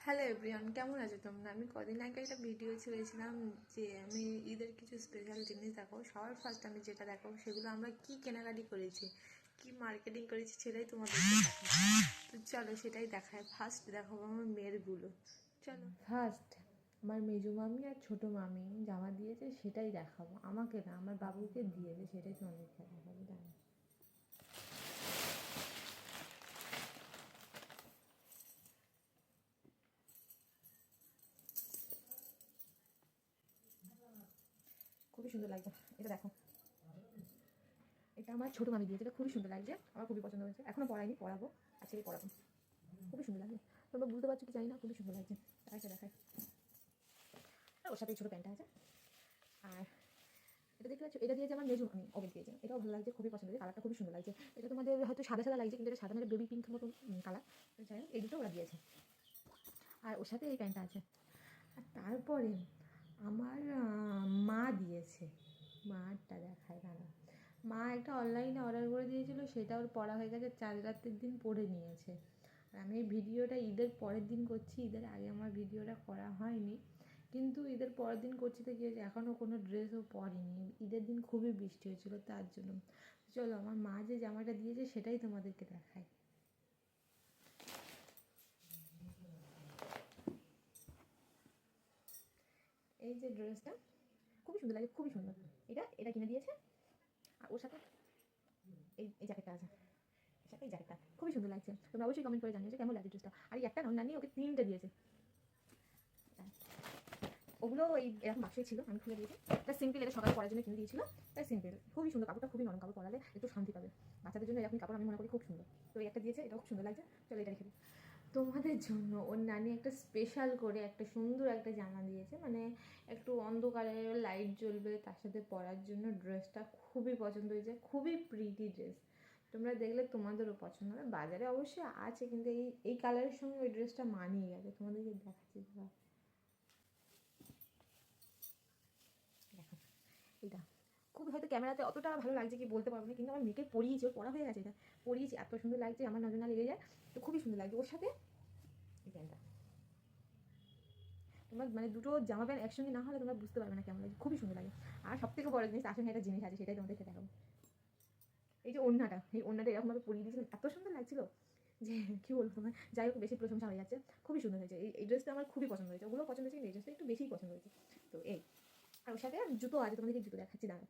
Hello everyone, কেমন আছো তোমরা? আমি কদিন আগে একটা ভিডিও ছেড়েছিলাম যে আমি ঈদের কিছু স্পেশাল জিনিস দেখাবো। সবার ফার্স্ট আমি যেটা দেখাবো সেগুলো আমরা কি কেনাকাটি করেছি, কি মার্কেটিং করেছি, সেটাই তোমাদেরকে দেখাবো। তো চলো সেটাই দেখায়। ফার্স্ট দেখাবো আমার মেয়েরগুলো। চলো ফার্স্ট আমার মেজো মামি আর ছোটো মামি জামা দিয়েছে, সেটাই দেখাবো। আমাকে না, আমার বাবুকে দিয়েছে, সেটাই তোমাদেরকে দেখাবো। জানো খুবই সুন্দর লাগছে, এটা দেখো। এটা আমার ছোটো মামি দিয়েছে, এটা খুবই সুন্দর লাগছে, আমার খুবই পছন্দ হয়েছে। এখনও পড়াইনি, পড়াবো, আজকে পড়াবো। খুবই সুন্দর লাগছে, তোমরা বুঝতে পারছো কি জানি না, খুবই সুন্দর লাগছে। আচ্ছা দেখায়, আর ওর সাথে ছোটো প্যান্টটা আছে। আর এটা দেখতে পাচ্ছ, এটা দিয়েছে আমার মেজু মামি, ওকে দিয়েছে। এটাও ভালো লাগছে, খুবই পছন্দ হয়েছে, কালারটা খুবই সুন্দর লাগছে। এটা তোমাদের হয়তো সাদা সাদা লাগছে, কিন্তু এটা সাদা মানে বেবি পিঙ্ক মতো কালার। যাই হোক, এই দুটো ওরা দিয়েছে। আর ওর সাথে এই প্যান্টটা আছে। আর তারপরে আমার মা দিয়েছে, মারটা দেখায় দাঁড়া। মা একটা অনলাইনে অর্ডার করে দিয়েছিল, সেটা ওর পড়া হয়ে গেছে, 4 রাতের দিন পড়ে নিয়েছে। আর আমি এই ভিডিওটা ঈদের পরের দিন করছি, ঈদের আগে আমার ভিডিওটা করা হয়নি, কিন্তু ঈদের পরের দিন করছি তো কি হয়েছে, এখনও কোনো ড্রেসও পরেনি। ঈদের দিন খুবই বৃষ্টি হয়েছিল, তার জন্য। চলো আমার মা যে জামাটা দিয়েছে সেটাই তোমাদেরকে দেখায়। এই যে ড্রেসটা খুবই সুন্দর লাগে, খুবই সুন্দর। এটা এটা কিনে দিয়েছে। আর ওর সাথে এই এই জ্যাকেটটা আছে, এর সাথে এই জ্যাকেটটা খুবই সুন্দর লাগছে। তোমরা অবশ্যই কমেন্ট করে জানিয়েছো কেমন লাগে ড্রেসটা। আর এই একটা নানি ওকে 3টে দিয়েছে। ওগুলো এই এরকম বাক্সই ছিল, আমি খুলে দিয়েছি। এটা সিম্পল, এটা সকালে পরার জন্য কিনে দিয়েছিল। তাই সিম্পল, খুবই সুন্দর কাপড়টা, খুবই নরম কাপড়, পরালে একটু শান্তি পাবে। বাচ্চাদের জন্য এরকম কাপড় আমি মনে করি খুব সুন্দর। তো এই একটা দিয়েছে, এটাও খুব সুন্দর লাগছে। চলো এটা রেখে দিই। তোমাদের জন্য ওর নানি একটা স্পেশাল করে একটা সুন্দর একটা জামা দিয়েছে, মানে একটু অন্ধকারে লাইট জ্বলবে, তার সাথে পরার জন্য। ড্রেসটা খুবই পছন্দ হয়েছে, খুবই প্রিটি ড্রেস। তোমরা দেখলে তোমাদেরও পছন্দ হবে। বাজারে অবশ্যই আছে, কিন্তু এই এই কালারের সঙ্গে ওই ড্রেসটা মানিয়ে গেছে। তোমাদেরকে দেখাচ্ছি, দেখো এটা খুব হয়তো ক্যামেরাতে অতটা ভালো লাগছে কি বলতে পারবো না, কিন্তু আমার মেয়েকে পরিয়েছি, ওর পড়া হয়ে গেছে, এটা পরিয়েছি, এত সুন্দর লাগছে, আমার নজর না লেগে যায়। তো খুবই সুন্দর লাগছে ওর সাথে এই প্যান্টটা। তোমার মানে দুটো জামা প্যান্ট একসঙ্গে না হলে তোমরা বুঝতে পারবে না কেমন লাগে, খুবই সুন্দর লাগে। আর সব থেকে বড় জিনিস, তার সঙ্গে একটা জিনিস আছে, সেটাই তোমাদেরকে দেখাবো। এই যে ওড়নাটা, এই ওড়নাটা এরকমভাবে পরিয়ে দিয়েছিলাম, এত সুন্দর লাগছিল যে কী বলবো তোমার। যাই হোক, বেশি প্রশংসা হয়ে যাচ্ছে, খুবই সুন্দর হয়েছে। এই ড্রেসটা আমার খুবই পছন্দ হয়েছে, ওগুলো পছন্দ হয়েছে, কিন্তু এই ড্রেসটা একটু বেশিই পছন্দ হয়েছে। তো এই, আর ওর সাথে জুতো আছে, তোমাদেরকে জুতো দেখাচ্ছি, দাঁড়াও।